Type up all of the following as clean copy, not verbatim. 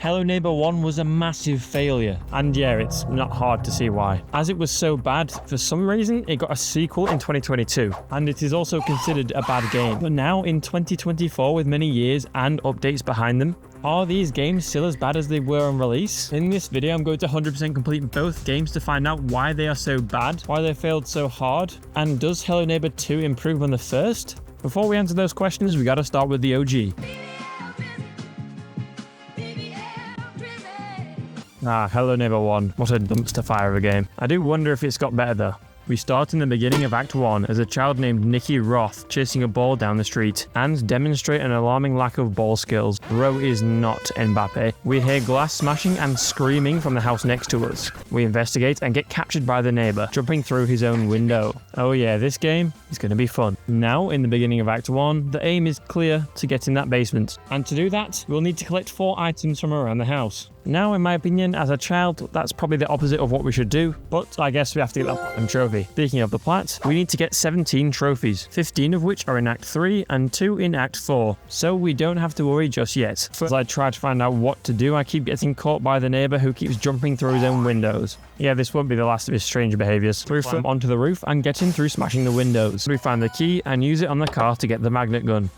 Hello Neighbor 1 was a massive failure, and yeah, it's not hard to see why. As it was so bad, for some reason, it got a sequel in 2022, and it is also considered a bad game. But now in 2024, with many years and updates behind them, are these games still as bad as they were on release? In this video, I'm going to 100% complete both games to find out why they are so bad, why they failed so hard, and does Hello Neighbor 2 improve on the first? Before we answer those questions, we gotta start with the OG. Hello Neighbor 1. What a dumpster fire of a game. I do wonder if it's got better though. We start in the beginning of Act 1 as a child named Nikki Roth chasing a ball down the street and demonstrate an alarming lack of ball skills. Bro is not Mbappe. We hear glass smashing and screaming from the house next to us. We investigate and get captured by the neighbor, jumping through his own window. Oh yeah, this game is going to be fun. Now, in the beginning of Act 1, the aim is clear to get in that basement. And to do that, we'll need to collect 4 items from around the house. Now, in my opinion, as a child, that's probably the opposite of what we should do, but I guess we have to get that platinum trophy. Speaking of the plat, we need to get 17 trophies, 15 of which are in Act 3 and 2 in Act 4, so we don't have to worry just yet. As I try to find out what to do, I keep getting caught by the neighbor who keeps jumping through his own windows. Yeah, this won't be the last of his strange behaviors. We from onto the roof and get in through smashing the windows. We find the key and use it on the car to get the magnet gun.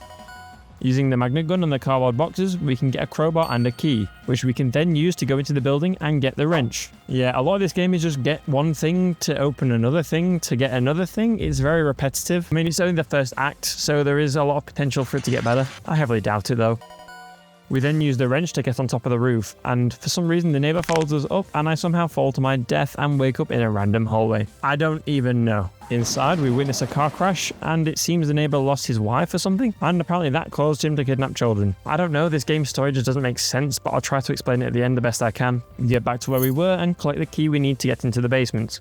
Using the magnet gun on the cardboard boxes, we can get a crowbar and a key, which we can then use to go into the building and get the wrench. Yeah, a lot of this game is just get one thing to open another thing to get another thing. It's very repetitive. I mean, it's only the first act, so there is a lot of potential for it to get better. I heavily doubt it though. We then use the wrench to get on top of the roof, and for some reason the neighbor follows us up and I somehow fall to my death and wake up in a random hallway. I don't even know. Inside, we witness a car crash, and it seems the neighbor lost his wife or something, and apparently that caused him to kidnap children. I don't know, this game's story just doesn't make sense, but I'll try to explain it at the end the best I can. Get back to where we were and collect the key we need to get into the basement.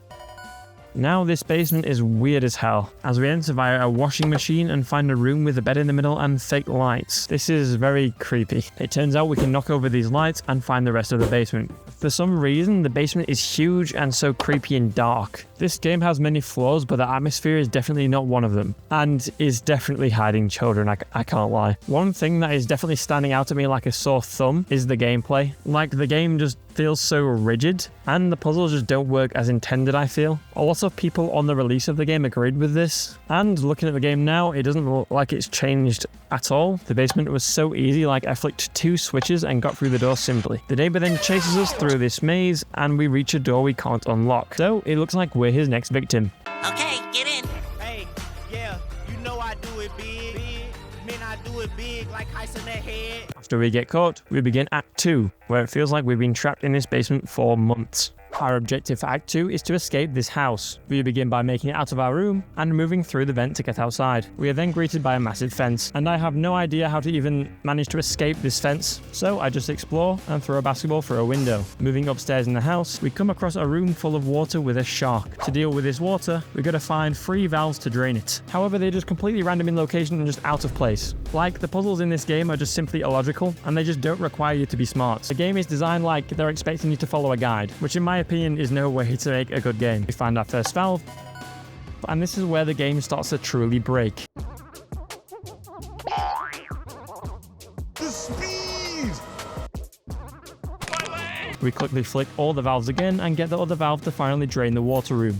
Now this basement is weird as hell, as we enter via a washing machine and find a room with a bed in the middle and fake lights. This is very creepy. It turns out we can knock over these lights and find the rest of the basement. For some reason, the basement is huge and so creepy and dark. This game has many flaws, but the atmosphere is definitely not one of them, and is definitely hiding children, I can't lie. One thing that is definitely standing out at me like a sore thumb is the gameplay. Like, the game just feels so rigid, and the puzzles just don't work as intended, I feel. A lot of people on the release of the game agreed with this, and looking at the game now, it doesn't look like it's changed at all. The basement was so easy, like I flicked 2 switches and got through the door simply. The neighbor then chases us through this maze, and we reach a door we can't unlock. So it looks like we're his next victim. Okay, get in. Hey, yeah, you know I do it big. Man, I do it big like ice on that head. After we get caught, we begin Act 2, where it feels like we've been trapped in this basement for months. Our objective for Act 2 is to escape this house. We begin by making it out of our room and moving through the vent to get outside. We are then greeted by a massive fence, and I have no idea how to even manage to escape this fence, so I just explore and throw a basketball through a window. Moving upstairs in the house, we come across a room full of water with a shark. To deal with this water, we're going to find 3 valves to drain it. However, they're just completely random in location and just out of place. Like, the puzzles in this game are just simply illogical, and they just don't require you to be smart. The game is designed like they're expecting you to follow a guide, which in my opinion is no way to make a good game. We find our first valve, and this is where the game starts to truly break. The speed! We quickly flick all the valves again and get the other valve to finally drain the water room.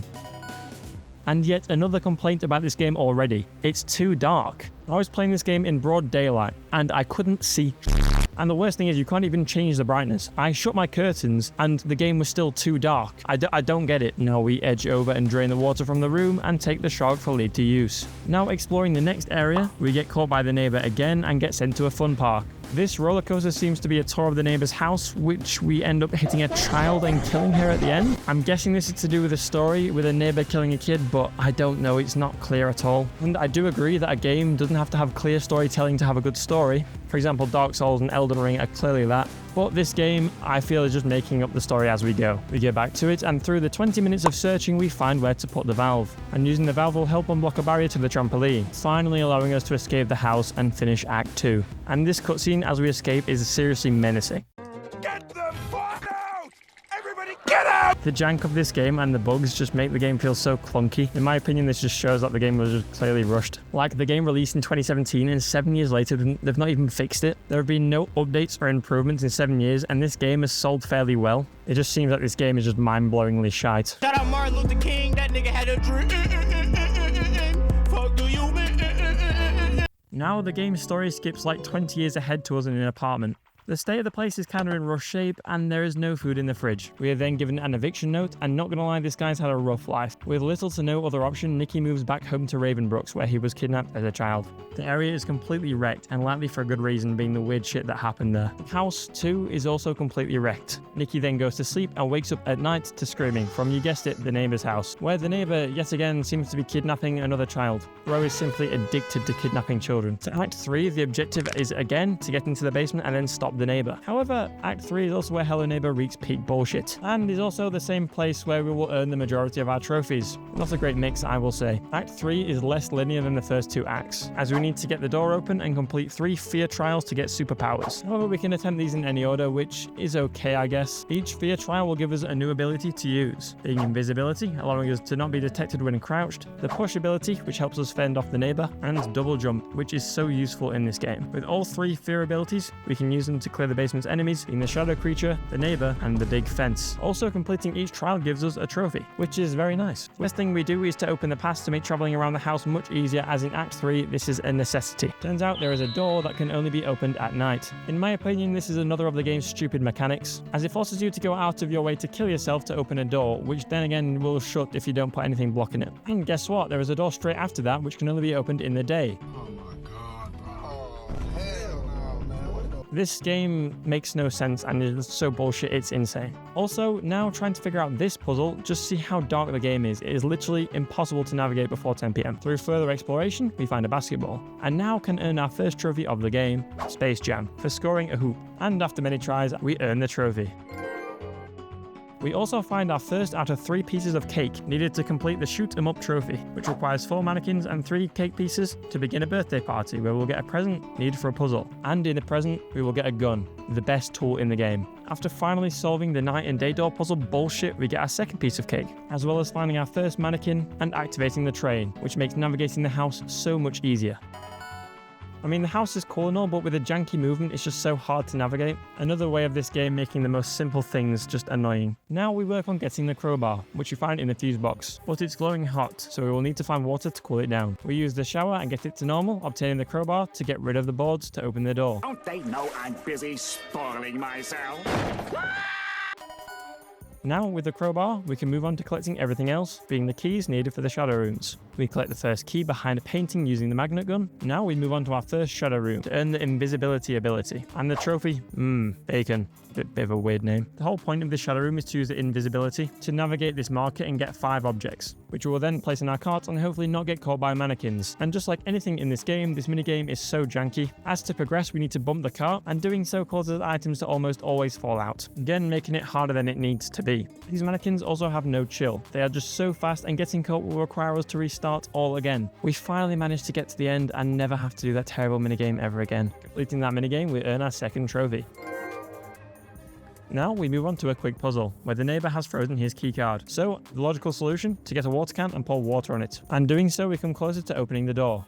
And yet another complaint about this game already. It's too dark. I was playing this game in broad daylight, and I couldn't see. And the worst thing is you can't even change the brightness. I shut my curtains and the game was still too dark. I don't get it. Now we edge over and drain the water from the room and take the shark for later use. Now exploring the next area, we get caught by the neighbor again and get sent to a fun park. This roller coaster seems to be a tour of the neighbor's house, which we end up hitting a child and killing her at the end. I'm guessing this is to do with a story with a neighbor killing a kid, but I don't know, it's not clear at all. And I do agree that a game doesn't have to have clear storytelling to have a good story. For example, Dark Souls and Elden Ring are clearly that. But this game, I feel, is just making up the story as we go. We get back to it, and through the 20 minutes of searching, we find where to put the valve. And using the valve will help unblock a barrier to the trampoline, finally allowing us to escape the house and finish Act 2. And this cutscene as we escape is seriously menacing. Get the fuck out! Everybody Get out! The jank of this game and the bugs just make the game feel so clunky. In my opinion, this just shows that the game was just clearly rushed. Like, the game released in 2017 and 7 years later, they've not even fixed it. There have been no updates or improvements in 7 years, and this game has sold fairly well. It just seems like this game is just mind-blowingly shite. Shout out Martin Luther King, that nigga had a dream. Fuck do you mean? Now the game's story skips like 20 years ahead to us in an apartment. The state of the place is kind of in rough shape, and there is no food in the fridge. We are then given an eviction note, and not gonna lie, this guy's had a rough life. With little to no other option, Nicky moves back home to Ravenbrooks, where he was kidnapped as a child. The area is completely wrecked, and likely for a good reason, being the weird shit that happened there. House 2 is also completely wrecked. Nicky then goes to sleep and wakes up at night to screaming from, you guessed it, the neighbor's house, where the neighbor yet again seems to be kidnapping another child. Ro is simply addicted to kidnapping children. For Act 3, the objective is again to get into the basement and then stop the neighbor. However, Act 3 is also where Hello Neighbor wreaks peak bullshit, and is also the same place where we will earn the majority of our trophies. Not a great mix, I will say. Act 3 is less linear than the first 2 acts, as we need to get the door open and complete 3 fear trials to get superpowers. However, we can attempt these in any order, which is okay, I guess. Each fear trial will give us a new ability to use, being invisibility, allowing us to not be detected when crouched, the push ability, which helps us fend off the neighbor, and double jump, which is so useful in this game. With all 3 fear abilities, we can use them to clear the basement's enemies, being the shadow creature, the neighbor, and the big fence. Also, completing each trial gives us a trophy, which is very nice. Next thing we do is to open the pass to make traveling around the house much easier, as in Act 3, this is a necessity. Turns out there is a door that can only be opened at night. In my opinion, this is another of the game's stupid mechanics, as it forces you to go out of your way to kill yourself to open a door, which then again will shut if you don't put anything blocking it. And guess what? There is a door straight after that, which can only be opened in the day. This game makes no sense and is so bullshit, it's insane. Also, now trying to figure out this puzzle, just see how dark the game is. It is literally impossible to navigate before 10 PM. Through further exploration, we find a basketball, and now can earn our first trophy of the game, Space Jam, for scoring a hoop. And after many tries, we earn the trophy. We also find our first out of 3 pieces of cake needed to complete the Shoot 'em Up trophy, which requires 4 mannequins and 3 cake pieces to begin a birthday party where we'll get a present needed for a puzzle. And in the present, we will get a gun, the best tool in the game. After finally solving the night and day door puzzle bullshit, we get our second piece of cake, as well as finding our first mannequin and activating the train, which makes navigating the house so much easier. I mean, the house is cool and all, but with a janky movement, it's just so hard to navigate. Another way of this game making the most simple things just annoying. Now we work on getting the crowbar, which you find in the fuse box, but it's glowing hot, so we will need to find water to cool it down. We use the shower and get it to normal, obtaining the crowbar to get rid of the boards to open the door. Don't they know I'm busy spoiling myself? Now, with the crowbar, we can move on to collecting everything else, being the keys needed for the shadow rooms. We collect the first key behind a painting using the magnet gun. Now we move on to our first shadow room to earn the invisibility ability. And the trophy, bacon. Bit of a weird name. The whole point of this shadow room is to use the invisibility to navigate this market and get 5 objects, which we will then place in our cart and hopefully not get caught by mannequins. And just like anything in this game, this minigame is so janky. As to progress, we need to bump the cart, and doing so causes items to almost always fall out, again making it harder than it needs to be. These mannequins also have no chill. They are just so fast, and getting caught will require us to restart all again. We finally managed to get to the end and never have to do that terrible minigame ever again. Completing that minigame, we earn our second trophy. Now we move on to a quick puzzle, where the neighbor has frozen his keycard. So, the logical solution, to get a water can and pour water on it. And doing so, we come closer to opening the door.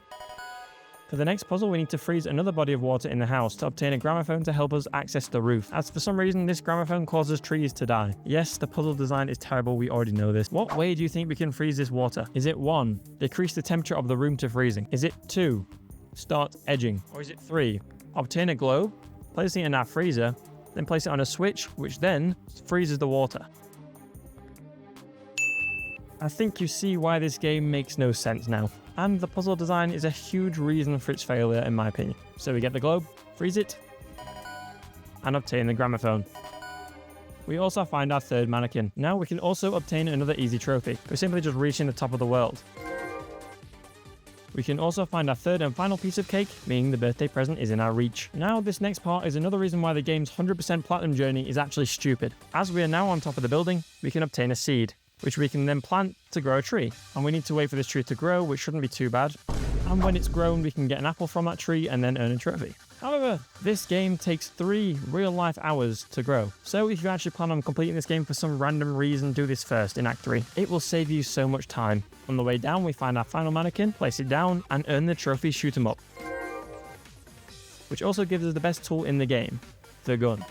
For the next puzzle, we need to freeze another body of water in the house to obtain a gramophone to help us access the roof, as for some reason this gramophone causes trees to die. Yes, the puzzle design is terrible, we already know this. What way do you think we can freeze this water? Is it 1, decrease the temperature of the room to freezing? Is it 2, start edging? Or is it 3, obtain a globe, place it in our freezer, then place it on a switch, which then freezes the water? I think you see why this game makes no sense now. And the puzzle design is a huge reason for its failure in my opinion. So we get the globe, freeze it, and obtain the gramophone. We also find our third mannequin. Now we can also obtain another easy trophy for simply just reaching the top of the world. We can also find our third and final piece of cake, meaning the birthday present is in our reach. Now, this next part is another reason why the game's 100% platinum journey is actually stupid. As we are now on top of the building, we can obtain a seed, which we can then plant to grow a tree. And we need to wait for this tree to grow, which shouldn't be too bad. And when it's grown, we can get an apple from that tree and then earn a trophy. However, this game takes 3 real-life hours to grow, so if you actually plan on completing this game for some random reason, do this first in Act 3. It will save you so much time. On the way down, we find our final mannequin, place it down, and earn the trophy Shoot 'em Up, which also gives us the best tool in the game, the gun.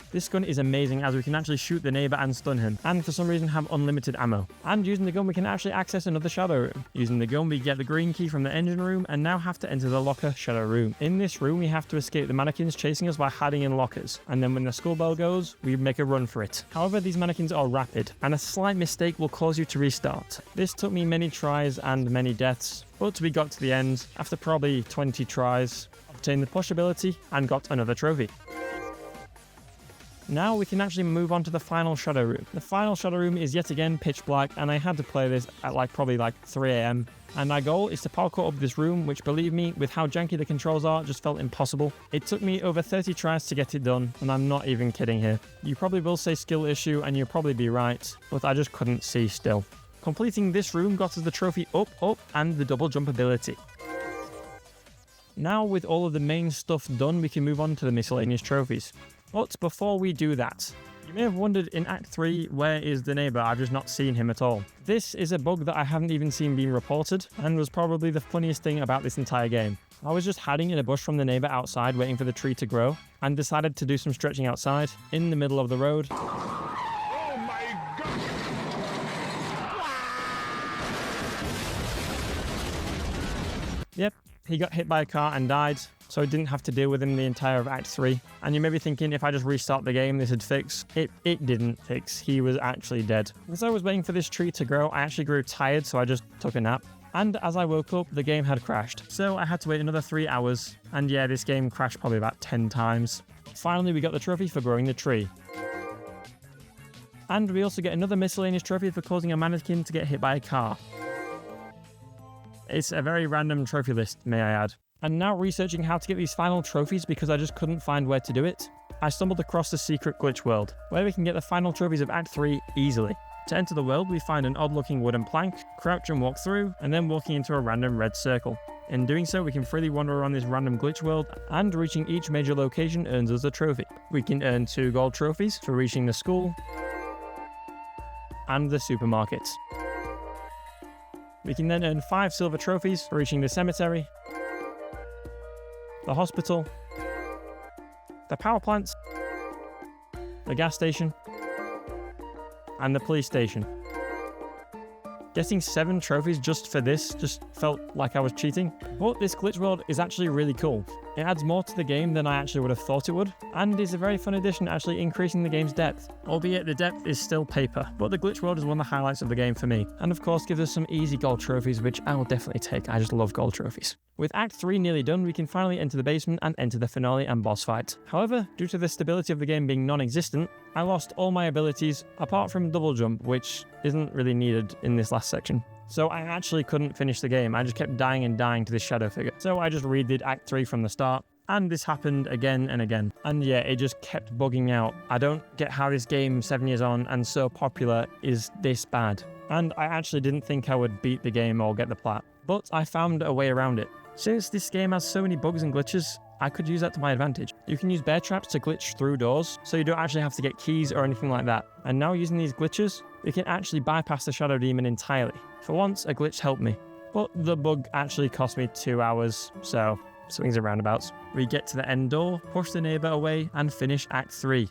This gun is amazing as we can actually shoot the neighbor and stun him, and for some reason have unlimited ammo. And using the gun we can actually access another shadow room. Using the gun we get the green key from the engine room and now have to enter the locker shadow room. In this room we have to escape the mannequins chasing us by hiding in lockers, and then when the school bell goes, we make a run for it. However, these mannequins are rapid, and a slight mistake will cause you to restart. This took me many tries and many deaths, but we got to the end after probably 20 tries, obtained the push ability, and got another trophy. Now we can actually move on to the final shadow room. The final shadow room is yet again pitch black, and I had to play this at probably 3 AM. And my goal is to parkour up this room, which, believe me, with how janky the controls are, just felt impossible. It took me over 30 tries to get it done, and I'm not even kidding here. You probably will say skill issue, and you'll probably be right, but I just couldn't see still. Completing this room got us the trophy up, and the double jump ability. Now with all of the main stuff done, we can move on to the miscellaneous trophies. But before we do that, you may have wondered in Act 3, where is the neighbour? I've just not seen him at all. This is a bug that I haven't even seen being reported, and was probably the funniest thing about this entire game. I was just hiding in a bush from the neighbour outside waiting for the tree to grow, and decided to do some stretching outside, in the middle of the road. Oh my god! Yep, he got hit by a car and died, so I didn't have to deal with him the entire of Act 3. And you may be thinking if I just restart the game this would fix. It didn't fix, he was actually dead. As I was waiting for this tree to grow, I actually grew tired, so I just took a nap. And as I woke up, the game had crashed. So I had to wait another 3 hours, and yeah, this game crashed probably about 10 times. Finally, we got the trophy for growing the tree. And we also get another miscellaneous trophy for causing a mannequin to get hit by a car. It's a very random trophy list, may I add. And now researching how to get these final trophies because I just couldn't find where to do it, I stumbled across the secret glitch world, where we can get the final trophies of Act 3 easily. To enter the world, we find an odd-looking wooden plank, crouch and walk through, and then walking into a random red circle. In doing so, we can freely wander around this random glitch world, and reaching each major location earns us a trophy. We can earn 2 gold trophies for reaching the school and the supermarket. We can then earn 5 silver trophies for reaching the cemetery, the hospital, the power plants, the gas station, and the police station. Getting 7 trophies just for this just felt like I was cheating, but this glitch world is actually really cool. It adds more to the game than I actually would have thought it would, and is a very fun addition actually increasing the game's depth. Albeit the depth is still paper, but the glitch world is one of the highlights of the game for me, and of course gives us some easy gold trophies which I will definitely take. I just love gold trophies. With Act 3 nearly done, we can finally enter the basement and enter the finale and boss fight. However, due to the stability of the game being non-existent, I lost all my abilities apart from double jump, which isn't really needed in this last section. So I actually couldn't finish the game, I just kept dying and dying to this shadow figure. So I just redid Act 3 from the start, and this happened again and again. And yeah, it just kept bugging out. I don't get how this game 7 years on and so popular is this bad. And I actually didn't think I would beat the game or get the plat, but I found a way around it. Since this game has so many bugs and glitches, I could use that to my advantage. You can use bear traps to glitch through doors, so you don't actually have to get keys or anything like that. And now using these glitches, we can actually bypass the Shadow Demon entirely. For once, a glitch helped me. But the bug actually cost me 2 hours, so swings and roundabouts. We get to the end door, push the neighbor away, and finish Act 3.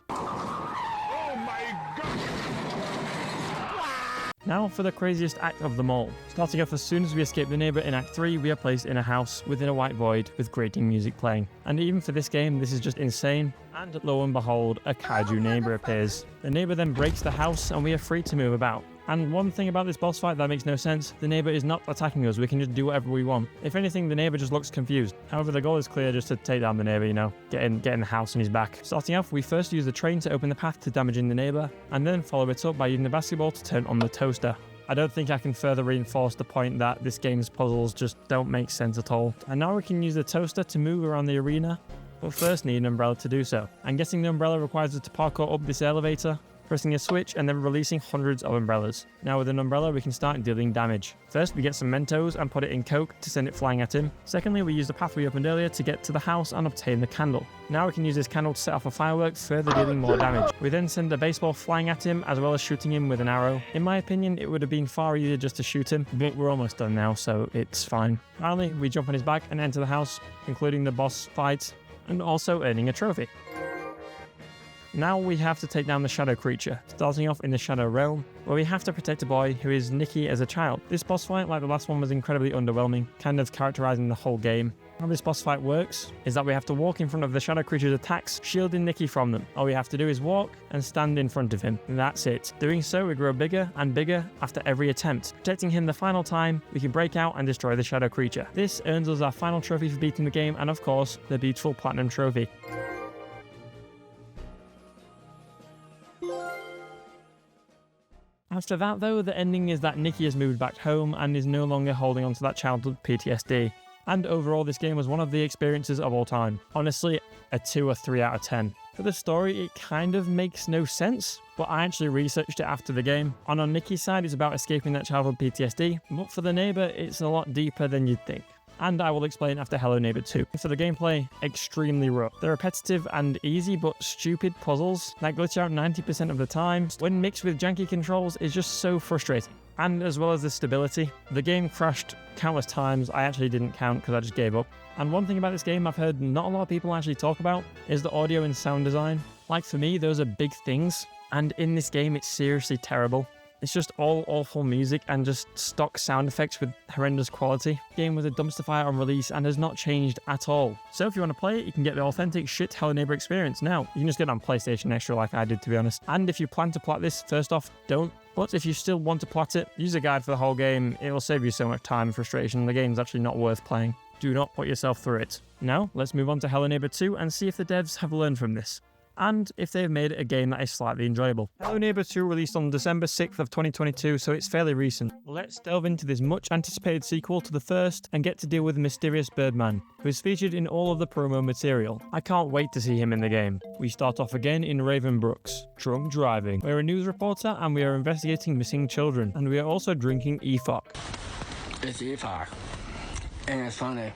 Now for the craziest act of them all. Starting off as soon as we escape the neighbor in Act 3, we are placed in a house within a white void with grating music playing. And even for this game, this is just insane. And lo and behold, a kaiju neighbor appears. The neighbor then breaks the house and we are free to move about. And one thing about this boss fight that makes no sense, the neighbor is not attacking us, we can just do whatever we want. If anything, the neighbor just looks confused. However, the goal is clear, just to take down the neighbor, you know, get in the house on his back. Starting off, we first use the train to open the path to damaging the neighbor, and then follow it up by using the basketball to turn on the toaster. I don't think I can further reinforce the point that this game's puzzles just don't make sense at all. And now we can use the toaster to move around the arena, but first need an umbrella to do so. And getting the umbrella requires us to parkour up this elevator, pressing a switch and then releasing hundreds of umbrellas. Now with an umbrella we can start dealing damage. First we get some Mentos and put it in Coke to send it flying at him. Secondly, we use the path we opened earlier to get to the house and obtain the candle. Now we can use this candle to set off a firework, further dealing more damage. We then send a baseball flying at him as well as shooting him with an arrow. In my opinion, it would have been far easier just to shoot him, but we're almost done now, so it's fine. Finally, we jump on his back and enter the house, concluding the boss fight and also earning a trophy. Now we have to take down the shadow creature, starting off in the shadow realm, where we have to protect a boy who is Nikki as a child. This boss fight, like the last one, was incredibly underwhelming, kind of characterizing the whole game. How this boss fight works is that we have to walk in front of the shadow creature's attacks, shielding Nikki from them. All we have to do is walk and stand in front of him, and that's it. Doing so, we grow bigger and bigger after every attempt. Protecting him the final time, we can break out and destroy the shadow creature. This earns us our final trophy for beating the game, and of course, the beautiful platinum trophy. After that though, the ending is that Nikki has moved back home and is no longer holding on to that childhood PTSD. And overall, this game was one of the experiences of all time. Honestly, a 2 or 3 out of 10. For the story, it kind of makes no sense, but I actually researched it after the game. And on Nikki's side, it's about escaping that childhood PTSD, but for the neighbour, it's a lot deeper than you'd think. And I will explain after Hello Neighbor 2. For the gameplay, extremely rough. The repetitive and easy but stupid puzzles that glitch out 90% of the time, when mixed with janky controls, is just so frustrating. And as well as the stability, the game crashed countless times. I actually didn't count because I just gave up. And one thing about this game I've heard not a lot of people actually talk about is the audio and sound design. Like for me, those are big things, and in this game it's seriously terrible. It's just all awful music and just stock sound effects with horrendous quality. The game was a dumpster fire on release and has not changed at all. So if you want to play it, you can get the authentic shit Hello Neighbor experience now. You can just get it on PlayStation Extra like I did, to be honest. And if you plan to plat this, first off, don't. But if you still want to plat it, use a guide for the whole game. It will save you so much time and frustration. The game's actually not worth playing. Do not put yourself through it. Now, let's move on to Hello Neighbor 2 and see if the devs have learned from this, and if they've made it a game that is slightly enjoyable. Hello Neighbor 2 released on December 6th of 2022, so it's fairly recent. Let's delve into this much anticipated sequel to the first and get to deal with the mysterious Birdman, who is featured in all of the promo material. I can't wait to see him in the game. We start off again in Raven Brooks, drunk driving. We're a news reporter and we are investigating missing children, and we are also drinking EFOC. It's EFOC, and it's funny.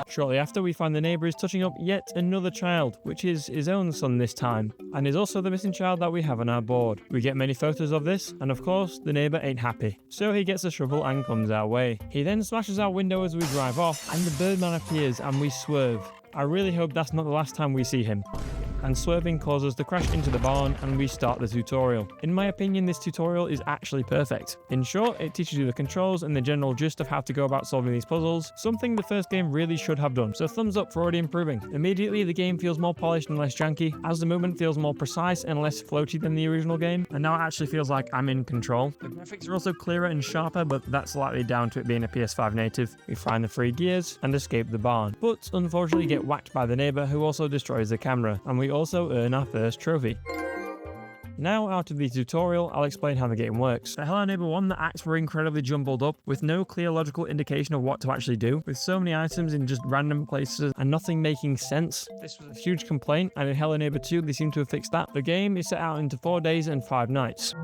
Shortly after, we find the neighbour is touching up yet another child, which is his own son this time, and is also the missing child that we have on our board. We get many photos of this, and of course, the neighbour ain't happy. So he gets a shovel and comes our way. He then smashes our window as we drive off, and the Birdman appears and we swerve. I really hope that's not the last time we see him. And swerving causes the crash into the barn and we start the tutorial. In my opinion, this tutorial is actually perfect. In short, it teaches you the controls and the general gist of how to go about solving these puzzles, something the first game really should have done, so thumbs up for already improving. Immediately, the game feels more polished and less janky, as the movement feels more precise and less floaty than the original game, and now it actually feels like I'm in control. The graphics are also clearer and sharper, but that's slightly down to it being a PS5 native. We find the 3 gears and escape the barn, but unfortunately get whacked by the neighbour, who also destroys the camera, and we also earn our first trophy. Now, out of the tutorial, I'll explain how the game works. For Hello Neighbor 1, the acts were incredibly jumbled up, with no clear logical indication of what to actually do, with so many items in just random places and nothing making sense. This was a huge complaint, and in Hello Neighbor 2, they seem to have fixed that. The game is set out into 4 days and 5 nights.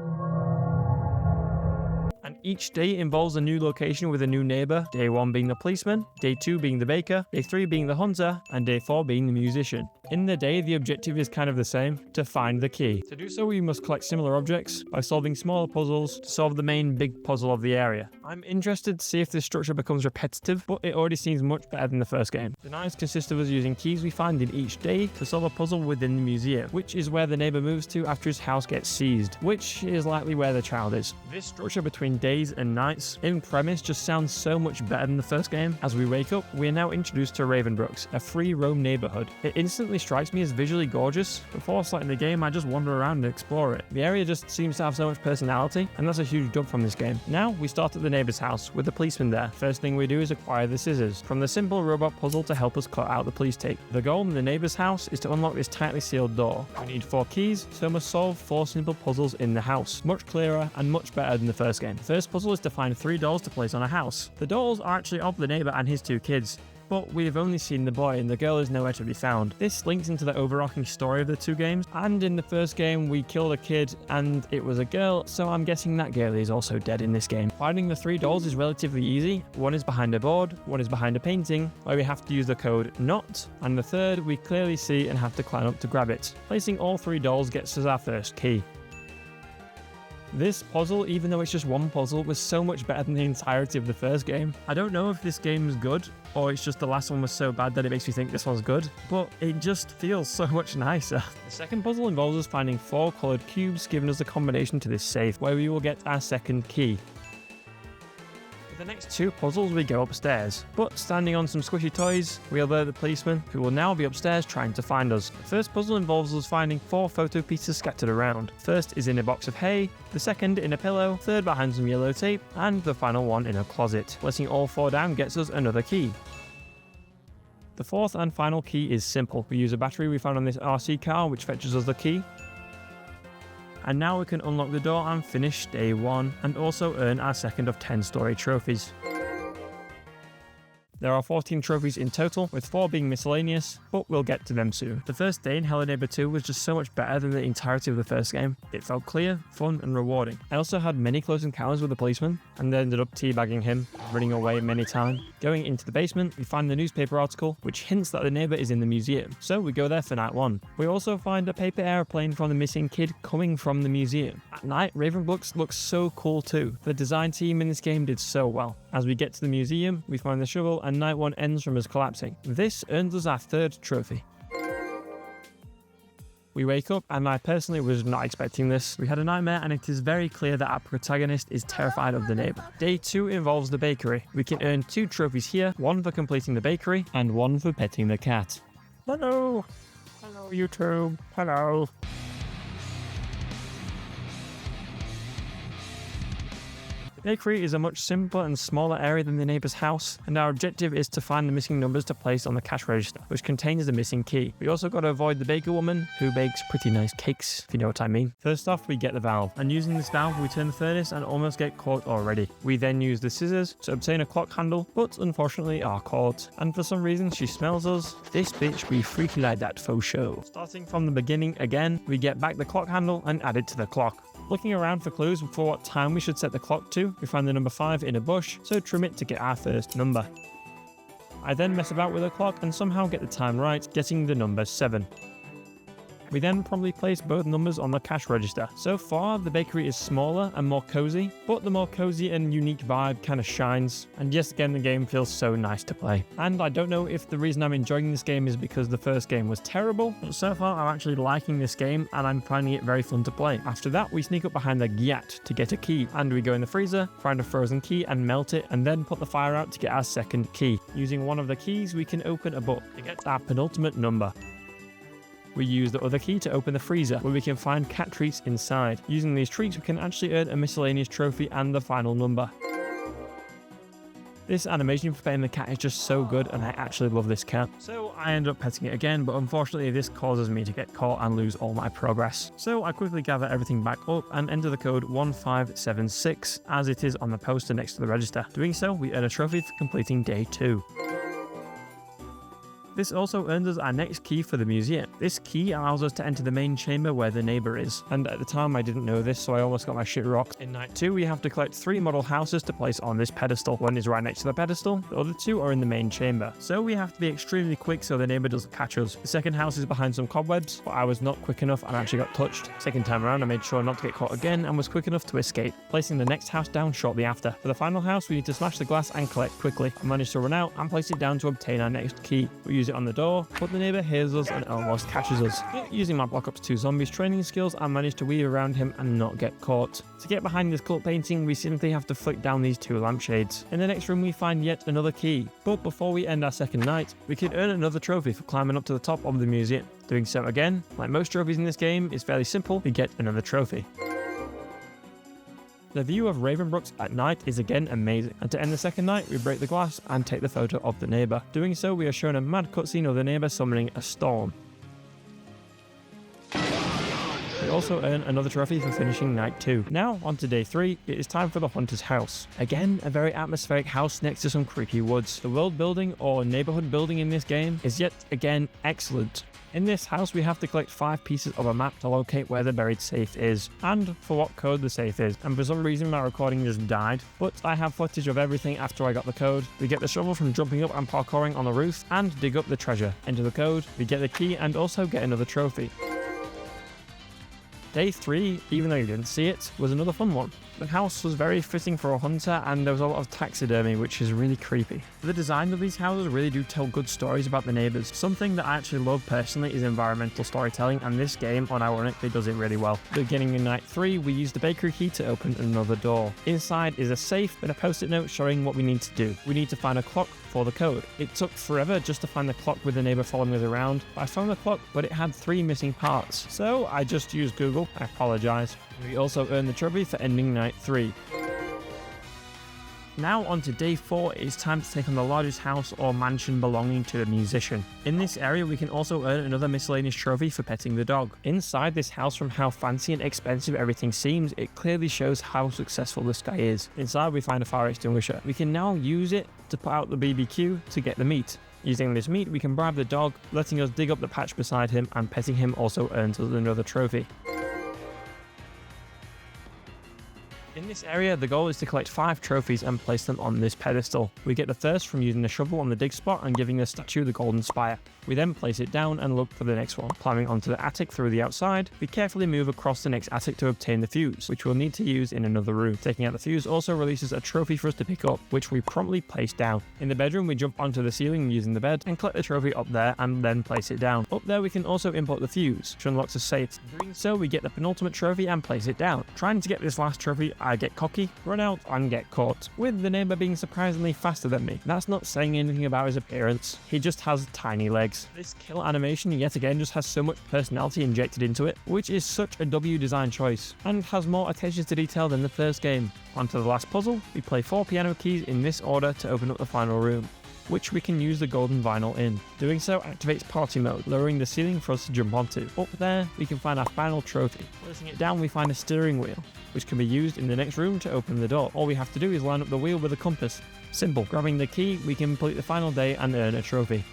And each day involves a new location with a new neighbour, day 1 being the policeman, day 2 being the baker, day 3 being the hunter, and day 4 being the musician. In the day, the objective is kind of the same, to find the key. To do so, we must collect similar objects by solving smaller puzzles to solve the main big puzzle of the area. I'm interested to see if this structure becomes repetitive, but it already seems much better than the first game. The nights consist of us using keys we find in each day to solve a puzzle within the museum, which is where the neighbour moves to after his house gets seized, which is likely where the child is. This structure between days and nights in premise just sounds so much better than the first game. As we wake up, we are now introduced to Raven Brooks, a free roam neighbourhood. It instantly strikes me as visually gorgeous. Before starting the game, I just wander around and explore it. The area just seems to have so much personality, and that's a huge jump from this game. Now, we start at the neighbour's house, with the policeman there. First thing we do is acquire the scissors, from the simple robot puzzle to help us cut out the police tape. The goal in the neighbour's house is to unlock this tightly sealed door. We need 4 keys, so must solve 4 simple puzzles in the house. Much clearer and much better than the first game. The first puzzle is to find 3 dolls to place on a house. The dolls are actually of the neighbour and his 2 kids, but we have only seen the boy and the girl is nowhere to be found. This links into the overarching story of the two games, and in the first game we killed a kid and it was a girl, so I'm guessing that girl is also dead in this game. Finding the 3 dolls is relatively easy. One is behind a board, one is behind a painting, where we have to use the code NOT, and the third we clearly see and have to climb up to grab it. Placing all 3 dolls gets us our first key. This puzzle, even though it's just one puzzle, was so much better than the entirety of the first game. I don't know if this game is good, or it's just the last one was so bad that it makes me think this one's good, but it just feels so much nicer. The second puzzle involves us finding 4 coloured cubes, giving us a combination to this safe, where we will get our second key. For the next 2 puzzles we go upstairs, but standing on some squishy toys, we alert the policeman, who will now be upstairs trying to find us. The first puzzle involves us finding 4 photo pieces scattered around. First is in a box of hay, the second in a pillow, third behind some yellow tape, and the final one in a closet. Placing all 4 down gets us another key. The fourth and final key is simple. We use a battery we found on this RC car, which fetches us the key. And now we can unlock the door and finish day 1, and also earn our second of 10 story trophies. There are 14 trophies in total, with 4 being miscellaneous, but we'll get to them soon. The first day in Hello Neighbor 2 was just so much better than the entirety of the first game. It felt clear, fun, and rewarding. I also had many close encounters with the policeman, and ended up teabagging him, running away many times. Going into the basement, we find the newspaper article, which hints that the neighbor is in the museum, so we go there for night 1. We also find a paper aeroplane from the missing kid coming from the museum. At night, Ravenbrooks looks so cool too. The design team in this game did so well. As we get to the museum, we find the shovel, and night 1 ends from us collapsing. This earns us our 3rd trophy. We wake up, and I personally was not expecting this. We had a nightmare, and it is very clear that our protagonist is terrified of the neighbor. Day 2 involves the bakery. We can earn 2 trophies here, 1 for completing the bakery, and 1 for petting the cat. Hello! Hello, YouTube. Hello. The bakery is a much simpler and smaller area than the neighbour's house, and our objective is to find the missing numbers to place on the cash register, which contains the missing key. We also got to avoid the baker woman, who bakes pretty nice cakes, if you know what I mean. First off, we get the valve, and using this valve we turn the furnace and almost get caught already. We then use the scissors to obtain a clock handle, but unfortunately are caught, and for some reason she smells us. This bitch be freaky like that faux show. Starting from the beginning again, we get back the clock handle and add it to the clock. Looking around for clues for what time we should set the clock to, we find the number 5 in a bush, so trim it to get our first number. I then mess about with the clock and somehow get the time right, getting the number 7. We then probably place both numbers on the cash register. So far, the bakery is smaller and more cozy, but the more cozy and unique vibe kind of shines. And yes, again, the game feels so nice to play. And I don't know if the reason I'm enjoying this game is because the first game was terrible, but so far I'm actually liking this game and I'm finding it very fun to play. After that, we sneak up behind the gyat to get a key, and we go in the freezer, find a frozen key and melt it, and then put the fire out to get our second key. Using one of the keys, we can open a book to get our penultimate number. We use the other key to open the freezer, where we can find cat treats inside. Using these treats, we can actually earn a miscellaneous trophy and the final number. This animation for petting the cat is just so good, and I actually love this cat. So I end up petting it again, but unfortunately this causes me to get caught and lose all my progress. So I quickly gather everything back up and enter the code 1576 as it is on the poster next to the register. Doing so, we earn a trophy for completing day 2. This also earns us our next key for the museum. This key allows us to enter the main chamber where the neighbor is. And at the time I didn't know this, so I almost got my shit rocked. In night 2, we have to collect 3 model houses to place on this pedestal. One is right next to the pedestal, the other 2 are in the main chamber. So we have to be extremely quick so the neighbor doesn't catch us. The second house is behind some cobwebs, but I was not quick enough and actually got touched. Second time around, I made sure not to get caught again and was quick enough to escape, placing the next house down shortly after. For the final house, we need to smash the glass and collect quickly. I managed to run out and place it down to obtain our next key. We use it on the door, but the neighbor hears us and almost catches us. But using my Black Ops 2 Zombies training skills, I managed to weave around him and not get caught. To get behind this cult painting, we simply have to flick down these 2 lampshades. In the next room, we find yet another key. But before we end our second night, we can earn another trophy for climbing up to the top of the museum. Doing so again, like most trophies in this game, is fairly simple. We get another trophy. The view of Ravenbrooks at night is again amazing, and to end the second night, we break the glass and take the photo of the neighbor. Doing so, we are shown a mad cutscene of the neighbor summoning a storm. We also earn another trophy for finishing night 2. Now, on to day 3, it is time for the Hunter's House. Again, a very atmospheric house next to some creepy woods. The world building, or neighborhood building in this game, is yet again excellent. In this house, we have to collect 5 pieces of a map to locate where the buried safe is, and for what code the safe is. And for some reason, my recording just died, but I have footage of everything after I got the code. We get the shovel from jumping up and parkouring on the roof, and dig up the treasure. Enter the code, we get the key, and also get another trophy. Day 3, even though you didn't see it, was another fun one. The house was very fitting for a hunter, and there was a lot of taxidermy, which is really creepy. The design of these houses really do tell good stories about the neighbours. Something that I actually love personally is environmental storytelling, and this game unironically does it really well. Beginning in night 3, we use the bakery key to open another door. Inside is a safe and a post-it note showing what we need to do. We need to find a clock for the code. It took forever just to find the clock with the neighbour following us around. I found the clock, but it had 3 missing parts, so I just used Google. I apologise. We also earned the trophy for ending night 3. Now on to day 4, it is time to take on the largest house or mansion belonging to a musician. In this area we can also earn another miscellaneous trophy for petting the dog. Inside this house, from how fancy and expensive everything seems, it clearly shows how successful this guy is. Inside we find a fire extinguisher. We can now use it to put out the BBQ to get the meat. Using this meat we can bribe the dog, letting us dig up the patch beside him, and petting him also earns us another trophy. In this area, the goal is to collect 5 trophies and place them on this pedestal. We get the first from using the shovel on the dig spot and giving the statue the golden spire. We then place it down and look for the next one. Climbing onto the attic through the outside, we carefully move across the next attic to obtain the fuse, which we'll need to use in another room. Taking out the fuse also releases a trophy for us to pick up, which we promptly place down. In the bedroom, we jump onto the ceiling using the bed and collect the trophy up there and then place it down. Up there we can also import the fuse, which unlocks a safe. Doing so, we get the penultimate trophy and place it down. Trying to get this last trophy, I get cocky, run out, and get caught, with the neighbour being surprisingly faster than me. That's not saying anything about his appearance, he just has tiny legs. This kill animation yet again just has so much personality injected into it, which is such a W design choice, and has more attention to detail than the first game. Onto the last puzzle, we play 4 piano keys in this order to open up the final room, which we can use the golden vinyl in. Doing so activates party mode, lowering the ceiling for us to jump onto. Up there, we can find our final trophy. Placing it down, we find a steering wheel, which can be used in the next room to open the door. All we have to do is line up the wheel with a compass. Simple. Grabbing the key, we can complete the final day and earn a trophy.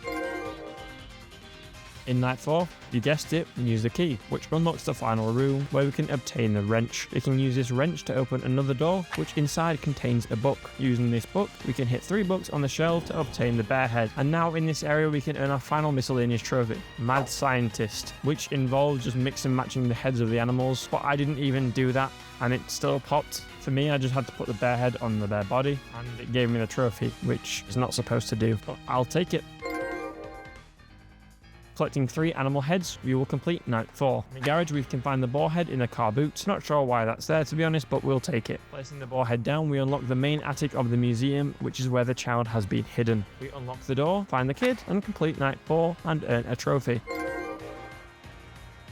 In night 4, you guessed it, we use the key, which unlocks the final room where we can obtain the wrench. We can use this wrench to open another door, which inside contains a book. Using this book, we can hit 3 books on the shelf to obtain the bear head. And now in this area we can earn our final miscellaneous trophy, Mad Scientist, which involves just mix and matching the heads of the animals, but I didn't even do that and it still popped. For me, I just had to put the bear head on the bear body and it gave me the trophy, which is not supposed to do, but I'll take it. Collecting 3 animal heads, we will complete night 4. In the garage, we can find the boar head in a car boot. Not sure why that's there, to be honest, but we'll take it. Placing the boar head down, we unlock the main attic of the museum, which is where the child has been hidden. We unlock the door, find the kid, and complete night 4 and earn a trophy.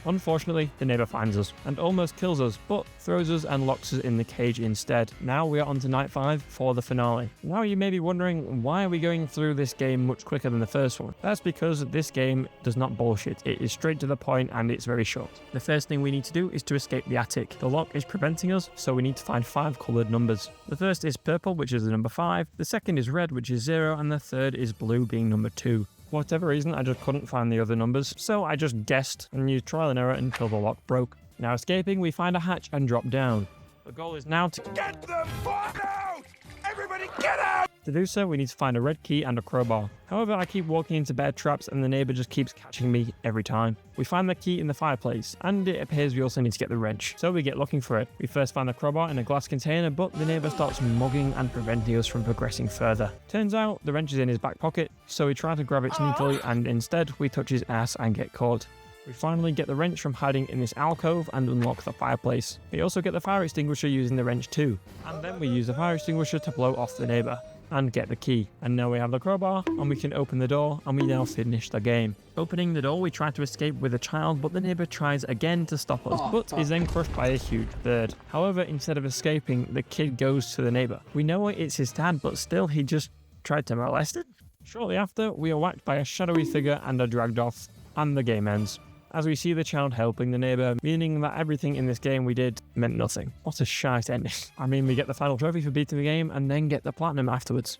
Unfortunately, the neighbour finds us and almost kills us, but throws us and locks us in the cage instead. Now we are on to night 5 for the finale. Now you may be wondering, why are we going through this game much quicker than the first one? That's because this game does not bullshit. It is straight to the point and it's very short. The first thing we need to do is to escape the attic. The lock is preventing us, so we need to find 5 coloured numbers. The first is purple, which is the number 5. The second is red, which is 0, and the third is blue, being number 2. For whatever reason, I just couldn't find the other numbers, so I just guessed and used trial and error until the lock broke. Now escaping, we find a hatch and drop down. The goal is now to Get the fuck out! Everybody get out! To do so, we need to find a red key and a crowbar. However, I keep walking into bear traps and the neighbour just keeps catching me every time. We find the key in the fireplace, and it appears we also need to get the wrench, so we get looking for it. We first find the crowbar in a glass container, but the neighbour starts mugging and preventing us from progressing further. Turns out, the wrench is in his back pocket, so we try to grab it sneakily, and instead, we touch his ass and get caught. We finally get the wrench from hiding in this alcove and unlock the fireplace. We also get the fire extinguisher using the wrench too, and then we use the fire extinguisher to blow off the neighbour and get the key. And now we have the crowbar and we can open the door and we now finish the game. Opening the door, we try to escape with the child, but the neighbour tries again to stop us, but is then crushed by a huge bird. However, instead of escaping, the kid goes to the neighbour. We know it's his dad, but still he just tried to molest it. Shortly after, we are whacked by a shadowy figure and are dragged off, and the game ends. as we see the child helping the neighbour, meaning that everything in this game we did meant nothing. What a shite ending. I mean, we get the final trophy for beating the game and then get the platinum afterwards.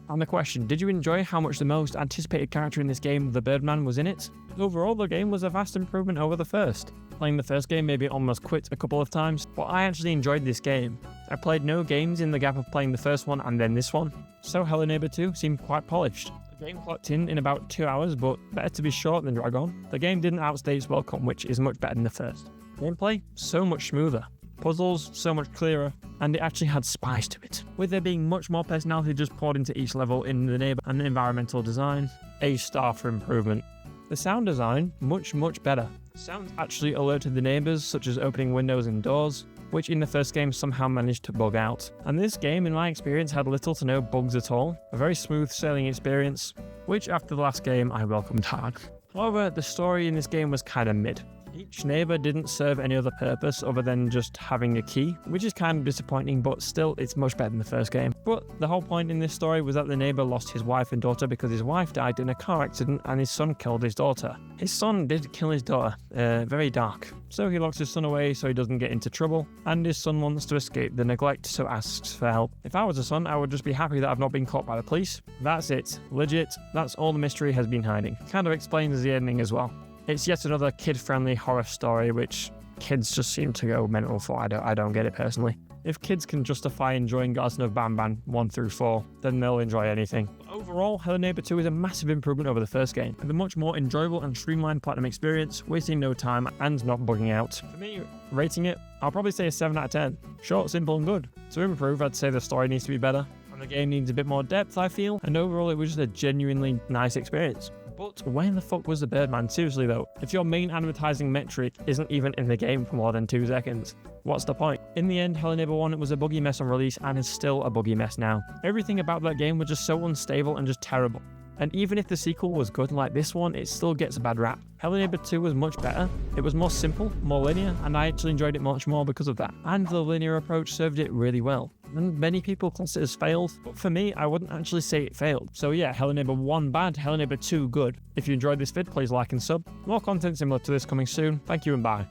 And the question, did you enjoy how much the most anticipated character in this game, the Birdman, was in it? Overall, the game was a vast improvement over the first. Playing the first game made me almost quit a couple of times, but I actually enjoyed this game. I played no games in the gap of playing the first one and then this one, so Hello Neighbor 2 seemed quite polished. The game clocked in about 2 hours, but better to be short than drag on. The game didn't outstay its welcome, which is much better than the first. Gameplay, so much smoother. Puzzles, so much clearer, and it actually had spice to it, with there being much more personality just poured into each level in the neighbor and the environmental design. A star for improvement. The sound design, much better. Sounds actually alerted the neighbors, such as opening windows and doors, which in the first game somehow managed to bug out. And this game, in my experience, had little to no bugs at all. A very smooth sailing experience, which after the last game I welcomed hard. However, the story in this game was kinda mid. Each neighbor didn't serve any other purpose other than just having a key, which is kind of disappointing, but still it's much better than the first game. But the whole point in this story was that the neighbor lost his wife and daughter because his wife died in a car accident and his son killed his daughter. His son did kill his daughter, very dark. So he locks his son away so he doesn't get into trouble, and his son wants to escape the neglect, so asks for help. If I was a son, I would just be happy that I've not been caught by the police. That's it. Legit. That's all the mystery has been hiding. Kind of explains the ending as well. It's yet another kid-friendly horror story, which kids just seem to go mental for. I don't get it personally. If kids can justify enjoying Garden of Banban 1 through 4, then they'll enjoy anything. But overall, Hello Neighbor 2 is a massive improvement over the first game, with a much more enjoyable and streamlined platinum experience, wasting no time and not bugging out. For me, rating it, I'll probably say a 7 out of 10. Short, simple and good. To improve, I'd say the story needs to be better, and the game needs a bit more depth, I feel, and overall it was just a genuinely nice experience. But where the fuck was the Birdman? Seriously though, if your main advertising metric isn't even in the game for more than 2 seconds, what's the point? In the end, Hello Neighbor 1 was a buggy mess on release and is still a buggy mess now. Everything about that game was just so unstable and just terrible. And even if the sequel was good like this one, it still gets a bad rap. Hello Neighbor 2 was much better. It was more simple, more linear, and I actually enjoyed it much more because of that. And the linear approach served it really well. And many people class it as failed, but for me, I wouldn't actually say it failed. So yeah, Hello Neighbor 1 bad, Hello Neighbor 2 good. If you enjoyed this vid, please like and sub. More content similar to this coming soon. Thank you and bye.